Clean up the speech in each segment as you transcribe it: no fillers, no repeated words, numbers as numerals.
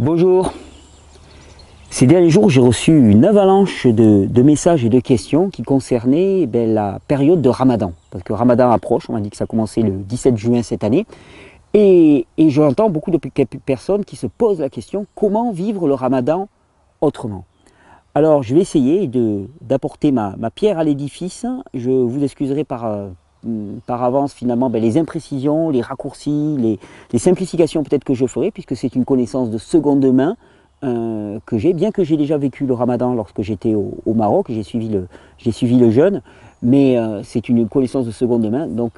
Bonjour. Ces derniers jours, j'ai reçu une avalanche de messages et de questions qui concernaient la période de Ramadan. Parce que Ramadan approche, on m'a dit que ça commençait le 17 juin cette année. Et j'entends beaucoup de personnes qui se posent la question, comment vivre le Ramadan autrement? Alors, je vais essayer d'apporter ma pierre à l'édifice. Je vous excuserai par avance finalement les imprécisions, les raccourcis, les simplifications peut-être que je ferai, puisque c'est une connaissance de seconde main que j'ai, bien que j'ai déjà vécu le Ramadan lorsque j'étais au Maroc, j'ai suivi le jeûne, mais c'est une connaissance de seconde main, donc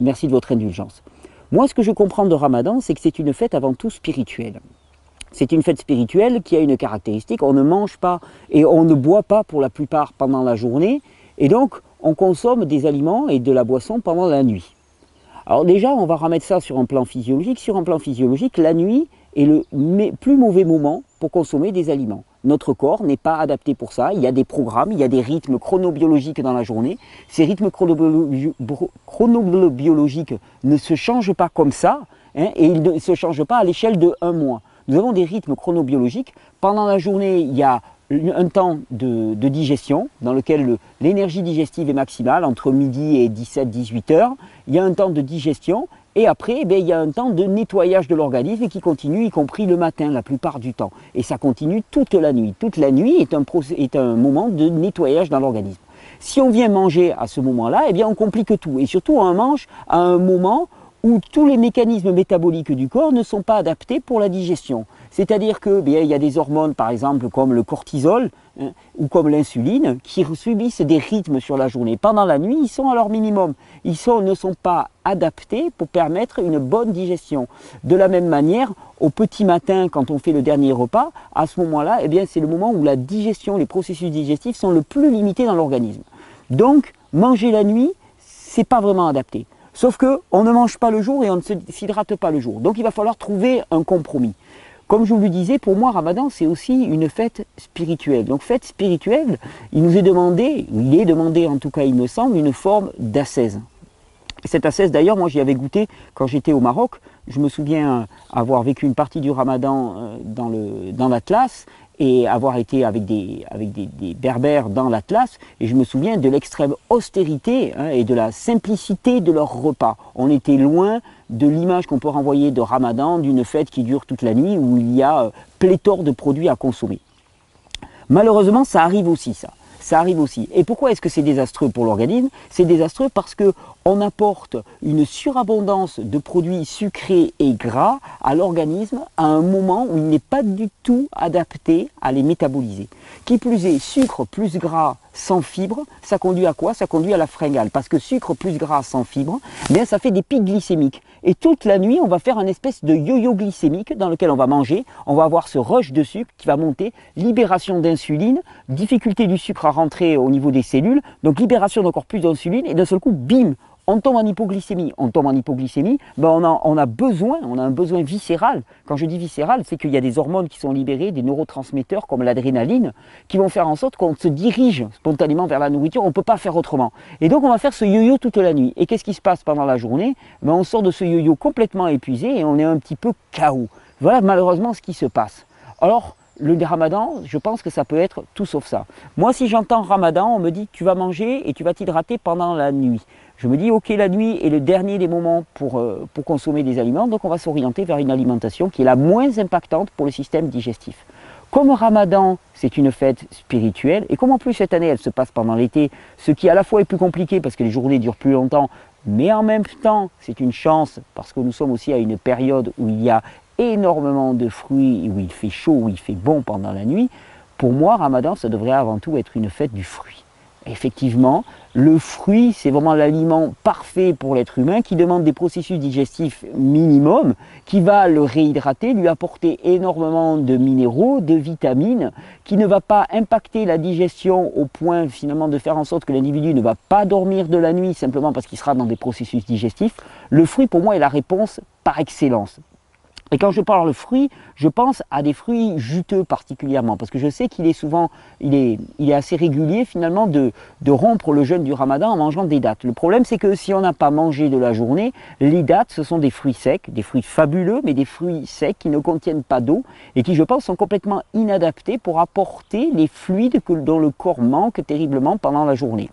merci de votre indulgence. Moi, ce que je comprends de Ramadan, c'est que c'est une fête avant tout spirituelle. C'est une fête spirituelle qui a une caractéristique, on ne mange pas et on ne boit pas pour la plupart pendant la journée, et donc on consomme des aliments et de la boisson pendant la nuit. Alors déjà, on va remettre ça sur un plan physiologique. Sur un plan physiologique, la nuit est le plus mauvais moment pour consommer des aliments. Notre corps n'est pas adapté pour ça. Il y a des programmes, il y a des rythmes chronobiologiques dans la journée. Ces rythmes chronobiologiques ne se changent pas comme ça, et ils ne se changent pas à l'échelle de 1 mois. Nous avons des rythmes chronobiologiques. Pendant la journée, il y a un temps de digestion dans lequel l'énergie digestive est maximale entre midi et 17-18 heures. Il y a un temps de digestion et après il y a un temps de nettoyage de l'organisme qui continue, y compris le matin la plupart du temps. Et ça continue toute la nuit. Toute la nuit est un moment de nettoyage dans l'organisme. Si on vient manger à ce moment-là, on complique tout. Et surtout on mange à un moment où tous les mécanismes métaboliques du corps ne sont pas adaptés pour la digestion. C'est-à-dire qu'il y a des hormones, par exemple, comme le cortisol ou comme l'insuline, qui subissent des rythmes sur la journée. Pendant la nuit, ils sont à leur minimum. Ils ne sont pas adaptés pour permettre une bonne digestion. De la même manière, au petit matin, quand on fait le dernier repas, à ce moment-là, c'est le moment où la digestion, les processus digestifs sont le plus limités dans l'organisme. Donc, manger la nuit, c'est pas vraiment adapté. Sauf qu'on ne mange pas le jour et on ne s'hydrate pas le jour. Donc il va falloir trouver un compromis. Comme je vous le disais, pour moi, Ramadan, c'est aussi une fête spirituelle. Donc fête spirituelle, il est demandé en tout cas, il me semble, une forme d'ascèse. Cette ascèse, d'ailleurs, moi j'y avais goûté quand j'étais au Maroc. Je me souviens avoir vécu une partie du Ramadan dans l'Atlas et avoir été avec des berbères dans l'Atlas, et je me souviens de l'extrême austérité et de la simplicité de leur repas. On était loin de l'image qu'on peut renvoyer de Ramadan, d'une fête qui dure toute la nuit, où il y a pléthore de produits à consommer. Malheureusement, ça arrive aussi, ça. Ça arrive aussi. Et pourquoi est-ce que c'est désastreux pour l'organisme? C'est désastreux parce qu'on apporte une surabondance de produits sucrés et gras à l'organisme à un moment où il n'est pas du tout adapté à les métaboliser. Qui plus est, sucre plus gras sans fibres, ça conduit à quoi? Ça conduit à la fringale. Parce que sucre plus gras sans fibres, ça fait des pics glycémiques. Et toute la nuit, on va faire une espèce de yo-yo glycémique dans lequel on va manger, on va avoir ce rush de sucre qui va monter, libération d'insuline, difficulté du sucre à rentrer au niveau des cellules, donc libération d'encore plus d'insuline, et d'un seul coup, bim, on tombe en hypoglycémie. On tombe en hypoglycémie, on a un besoin viscéral. Quand je dis viscéral, c'est qu'il y a des hormones qui sont libérées, des neurotransmetteurs comme l'adrénaline, qui vont faire en sorte qu'on se dirige spontanément vers la nourriture, on ne peut pas faire autrement. Et donc on va faire ce yo-yo toute la nuit. Et qu'est-ce qui se passe pendant la journée? On sort de ce yo-yo complètement épuisé et on est un petit peu KO. Voilà malheureusement ce qui se passe. Alors, le Ramadan, je pense que ça peut être tout sauf ça. Moi, si j'entends Ramadan, on me dit tu vas manger et tu vas t'hydrater pendant la nuit. Je me dis ok, la nuit est le dernier des moments pour consommer des aliments, donc on va s'orienter vers une alimentation qui est la moins impactante pour le système digestif. Comme Ramadan, c'est une fête spirituelle, et comme en plus cette année elle se passe pendant l'été, ce qui à la fois est plus compliqué parce que les journées durent plus longtemps, mais en même temps c'est une chance parce que nous sommes aussi à une période où il y a énormément de fruits, où il fait chaud, où il fait bon pendant la nuit. Pour moi, Ramadan, ça devrait avant tout être une fête du fruit. Effectivement, le fruit, c'est vraiment l'aliment parfait pour l'être humain qui demande des processus digestifs minimum, qui va le réhydrater, lui apporter énormément de minéraux, de vitamines, qui ne va pas impacter la digestion au point finalement de faire en sorte que l'individu ne va pas dormir de la nuit simplement parce qu'il sera dans des processus digestifs. Le fruit, pour moi, est la réponse par excellence. Et quand je parle de fruits, je pense à des fruits juteux particulièrement, parce que je sais qu'il est souvent, il est assez régulier finalement de rompre le jeûne du Ramadan en mangeant des dattes. Le problème, c'est que si on n'a pas mangé de la journée, les dattes, ce sont des fruits secs, des fruits fabuleux, mais des fruits secs qui ne contiennent pas d'eau et qui, je pense, sont complètement inadaptés pour apporter les fluides dont le corps manque terriblement pendant la journée.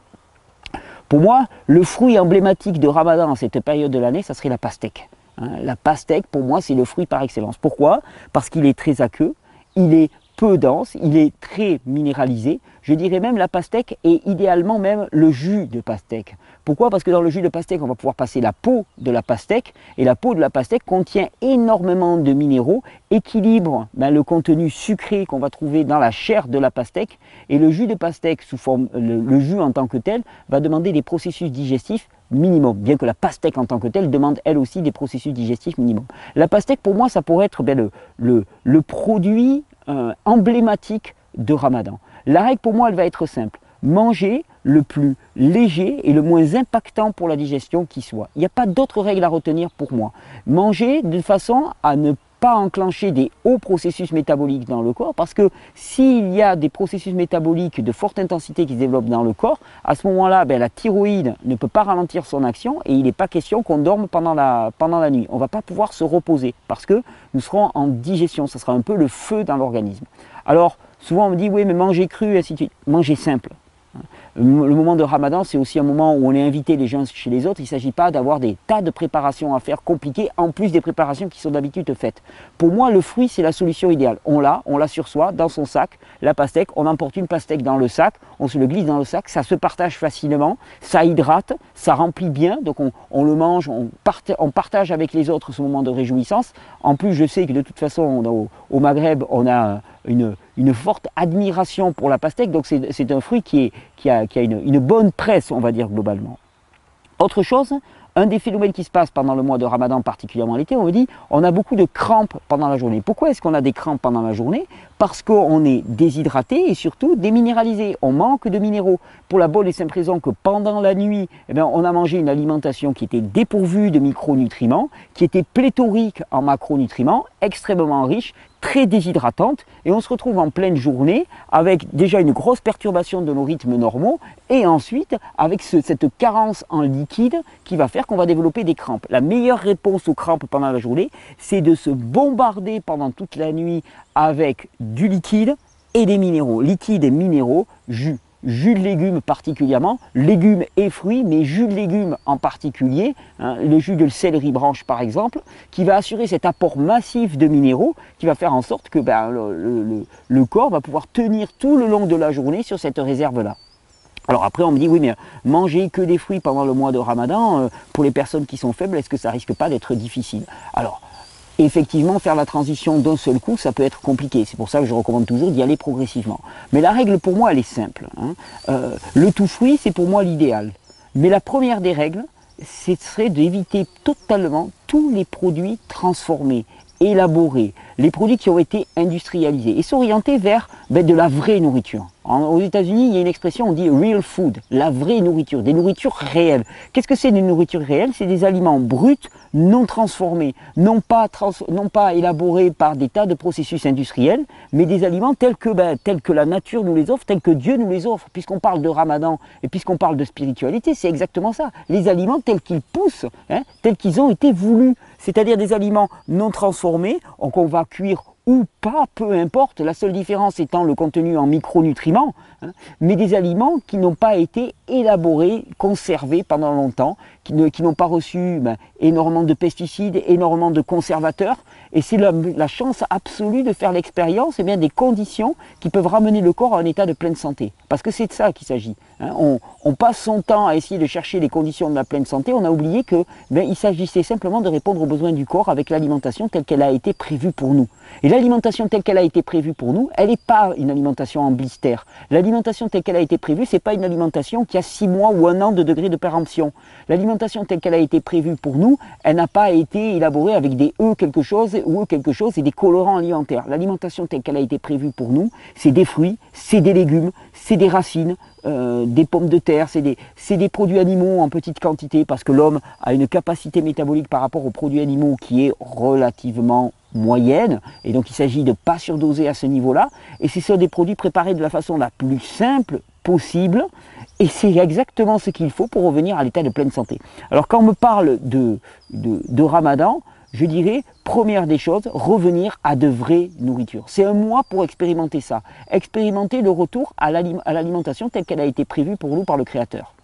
Pour moi, le fruit emblématique de Ramadan à cette période de l'année, ça serait la pastèque. La pastèque, pour moi, c'est le fruit par excellence. Pourquoi? Parce qu'il est très aqueux, il est peu dense, il est très minéralisé. Je dirais même la pastèque et idéalement même le jus de pastèque. Pourquoi? Parce que dans le jus de pastèque, on va pouvoir passer la peau de la pastèque et la peau de la pastèque contient énormément de minéraux, équilibre le contenu sucré qu'on va trouver dans la chair de la pastèque et le jus de pastèque sous forme, le jus en tant que tel va demander des processus digestifs minimum, bien que la pastèque en tant que telle demande elle aussi des processus digestifs minimum. La pastèque pour moi ça pourrait être le produit emblématique de Ramadan. La règle pour moi elle va être simple, manger le plus léger et le moins impactant pour la digestion qui soit. Il n'y a pas d'autre règle à retenir pour moi. Manger de façon à ne pas enclencher des hauts processus métaboliques dans le corps, parce que s'il y a des processus métaboliques de forte intensité qui se développent dans le corps, à ce moment-là, la thyroïde ne peut pas ralentir son action et il n'est pas question qu'on dorme pendant la nuit. On ne va pas pouvoir se reposer parce que nous serons en digestion, ça sera un peu le feu dans l'organisme. Alors, souvent on me dit, oui, mais manger cru, ainsi de suite. Manger simple. Le moment de Ramadan, c'est aussi un moment où on est invité les uns chez les autres. Il ne s'agit pas d'avoir des tas de préparations à faire compliquées, en plus des préparations qui sont d'habitude faites. Pour moi, le fruit, c'est la solution idéale. On l'a sur soi, dans son sac, la pastèque. On emporte une pastèque dans le sac, on se le glisse dans le sac, ça se partage facilement, ça hydrate, ça remplit bien. Donc on le mange, on partage avec les autres ce moment de réjouissance. En plus, je sais que de toute façon, au Maghreb, on a une forte admiration pour la pastèque, donc c'est un fruit qui a une bonne presse, on va dire globalement. Autre chose, un des phénomènes qui se passe pendant le mois de Ramadan, particulièrement l'été, on me dit on a beaucoup de crampes pendant la journée. Pourquoi est-ce qu'on a des crampes pendant la journée? Parce qu'on est déshydraté et surtout déminéralisé. On manque de minéraux. Pour la bonne et simple raison que pendant la nuit, on a mangé une alimentation qui était dépourvue de micronutriments, qui était pléthorique en macronutriments, extrêmement riche, très déshydratante, et on se retrouve en pleine journée avec déjà une grosse perturbation de nos rythmes normaux et ensuite avec cette carence en liquide qui va faire qu'on va développer des crampes. La meilleure réponse aux crampes pendant la journée, c'est de se bombarder pendant toute la nuit avec du liquide et des minéraux. Liquide et minéraux, jus de légumes particulièrement, légumes et fruits, mais jus de légumes en particulier, le jus de céleri branche par exemple, qui va assurer cet apport massif de minéraux, qui va faire en sorte que le corps va pouvoir tenir tout le long de la journée sur cette réserve-là. Alors après on me dit oui mais manger que des fruits pendant le mois de Ramadan, pour les personnes qui sont faibles, est-ce que ça risque pas d'être difficile? Alors, effectivement, faire la transition d'un seul coup, ça peut être compliqué. C'est pour ça que je recommande toujours d'y aller progressivement. Mais la règle, pour moi, elle est simple. Le tout fruit, c'est pour moi l'idéal. Mais la première des règles, ce serait d'éviter totalement tous les produits transformés, élaborés, les produits qui ont été industrialisés et s'orienter vers de la vraie nourriture. Aux États-Unis, il y a une expression, on dit real food, la vraie nourriture, des nourritures réelles. Qu'est-ce que c'est une nourriture réelle? C'est des aliments bruts, non transformés, non pas élaborés par des tas de processus industriels, mais des aliments tels que la nature nous les offre, tels que Dieu nous les offre. Puisqu'on parle de Ramadan et puisqu'on parle de spiritualité, c'est exactement ça. Les aliments tels qu'ils poussent, tels qu'ils ont été voulus, c'est-à-dire des aliments non transformés, qu'on va cuire ou pas, peu importe, la seule différence étant le contenu en micronutriments, mais des aliments qui n'ont pas été élaborés, conservés pendant longtemps, qui n'ont pas reçu énormément de pesticides, énormément de conservateurs, et c'est la chance absolue de faire l'expérience des conditions qui peuvent ramener le corps à un état de pleine santé. Parce que c'est de ça qu'il s'agit. On passe son temps à essayer de chercher les conditions de la pleine santé, on a oublié qu'il s'agissait simplement de répondre aux besoins du corps avec l'alimentation telle qu'elle a été prévue pour nous. Et l'alimentation telle qu'elle a été prévue pour nous, elle n'est pas une alimentation en blister. L'alimentation telle qu'elle a été prévue, ce n'est pas une alimentation qui a 6 mois ou 1 an de degré de péremption. L'alimentation telle qu'elle a été prévue pour nous, elle n'a pas été élaborée avec des quelque chose ou quelque chose et des colorants alimentaires. L'alimentation telle qu'elle a été prévue pour nous, c'est des fruits, c'est des légumes, c'est des racines, des pommes de terre, c'est des produits animaux en petite quantité parce que l'homme a une capacité métabolique par rapport aux produits animaux qui est relativement moyenne, et donc il s'agit de ne pas surdoser à ce niveau-là, et c'est sur des produits préparés de la façon la plus simple possible, et c'est exactement ce qu'il faut pour revenir à l'état de pleine santé. Alors quand on me parle de Ramadan, je dirais, première des choses, revenir à de vraies nourritures. C'est un mois pour expérimenter ça, expérimenter le retour à l'alimentation telle qu'elle a été prévue pour nous par le Créateur.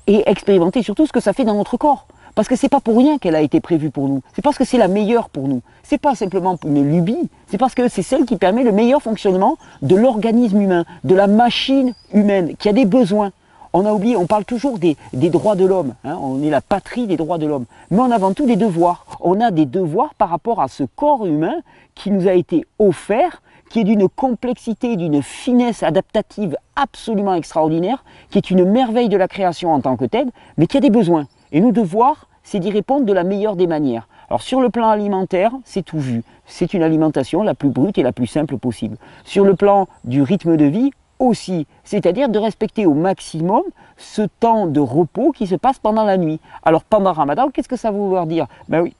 Et expérimenter surtout ce que ça fait dans notre corps. Parce que c'est pas pour rien qu'elle a été prévue pour nous. C'est parce que c'est la meilleure pour nous. C'est pas simplement une lubie. C'est parce que c'est celle qui permet le meilleur fonctionnement de l'organisme humain, de la machine humaine, qui a des besoins. On a oublié, on parle toujours des droits de l'homme. Hein, on est la patrie des droits de l'homme. Mais on a avant tout des devoirs. On a des devoirs par rapport à ce corps humain qui nous a été offert, qui est d'une complexité, d'une finesse adaptative absolument extraordinaire, qui est une merveille de la création en tant que telle, mais qui a des besoins. Et nos devoirs, c'est d'y répondre de la meilleure des manières. Alors sur le plan alimentaire, c'est tout vu. C'est une alimentation la plus brute et la plus simple possible. Sur le plan du rythme de vie, aussi. C'est-à-dire de respecter au maximum ce temps de repos qui se passe pendant la nuit. Alors pendant Ramadan, qu'est-ce que ça veut vouloir dire? Ben oui,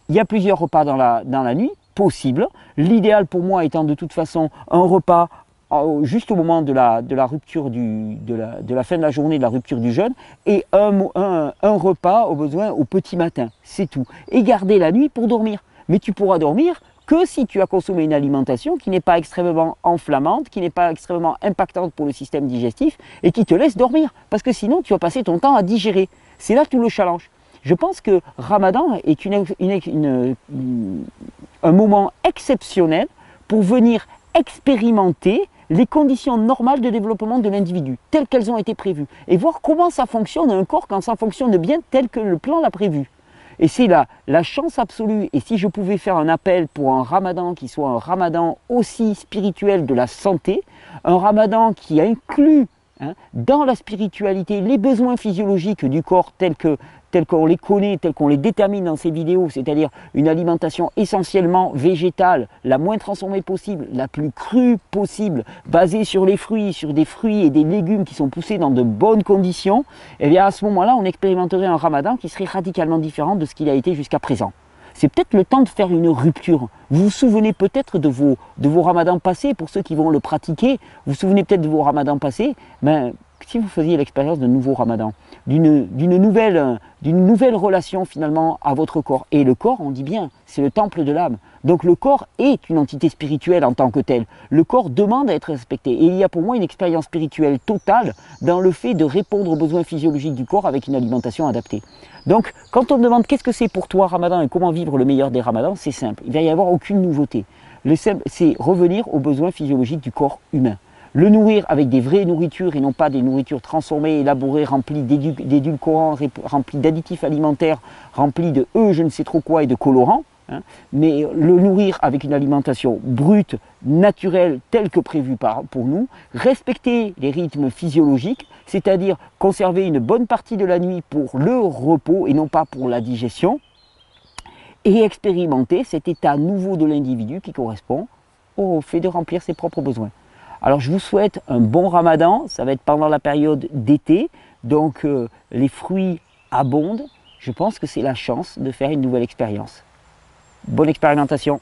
il y a plusieurs repas dans la nuit, possible. L'idéal pour moi étant de toute façon un repas juste au moment de la rupture de la fin de la journée, de la rupture du jeûne, et un repas au besoin au petit matin, c'est tout. Et garder la nuit pour dormir. Mais tu pourras dormir que si tu as consommé une alimentation qui n'est pas extrêmement enflammante, qui n'est pas extrêmement impactante pour le système digestif, et qui te laisse dormir. Parce que sinon, tu vas passer ton temps à digérer. C'est là tout le challenge. Je pense que Ramadan est un moment exceptionnel pour venir expérimenter les conditions normales de développement de l'individu, telles qu'elles ont été prévues, et voir comment ça fonctionne un corps quand ça fonctionne bien tel que le plan l'a prévu. Et c'est la chance absolue, et si je pouvais faire un appel pour un Ramadan qui soit un Ramadan aussi spirituel de la santé, un Ramadan qui inclut dans la spiritualité les besoins physiologiques du corps tels qu'on les connaît, tels qu'on les détermine dans ces vidéos, c'est-à-dire une alimentation essentiellement végétale, la moins transformée possible, la plus crue possible, basée sur les fruits, sur des fruits et des légumes qui sont poussés dans de bonnes conditions, et bien à ce moment-là, on expérimenterait un Ramadan qui serait radicalement différent de ce qu'il a été jusqu'à présent. C'est peut-être le temps de faire une rupture. Vous vous souvenez peut-être de vos ramadans passés, pour ceux qui vont le pratiquer, vous vous souvenez peut-être de vos ramadans passés, ben, si vous faisiez l'expérience d'un nouveau ramadan, d'une nouvelle relation finalement à votre corps. Et le corps, on dit bien, c'est le temple de l'âme. Donc le corps est une entité spirituelle en tant que telle. Le corps demande à être respecté. Et il y a pour moi une expérience spirituelle totale dans le fait de répondre aux besoins physiologiques du corps avec une alimentation adaptée. Donc quand on me demande qu'est-ce que c'est pour toi Ramadan et comment vivre le meilleur des ramadans, c'est simple. Il ne va y avoir aucune nouveauté. C'est revenir aux besoins physiologiques du corps humain. Le nourrir avec des vraies nourritures et non pas des nourritures transformées, élaborées, remplies d'édulcorants, remplies d'additifs alimentaires, remplies de je ne sais trop quoi et de colorants, mais le nourrir avec une alimentation brute, naturelle, telle que prévue pour nous, respecter les rythmes physiologiques, c'est-à-dire conserver une bonne partie de la nuit pour le repos et non pas pour la digestion, et expérimenter cet état nouveau de l'individu qui correspond au fait de remplir ses propres besoins. Alors je vous souhaite un bon Ramadan, ça va être pendant la période d'été, donc les fruits abondent. Je pense que c'est la chance de faire une nouvelle expérience. Bonne expérimentation!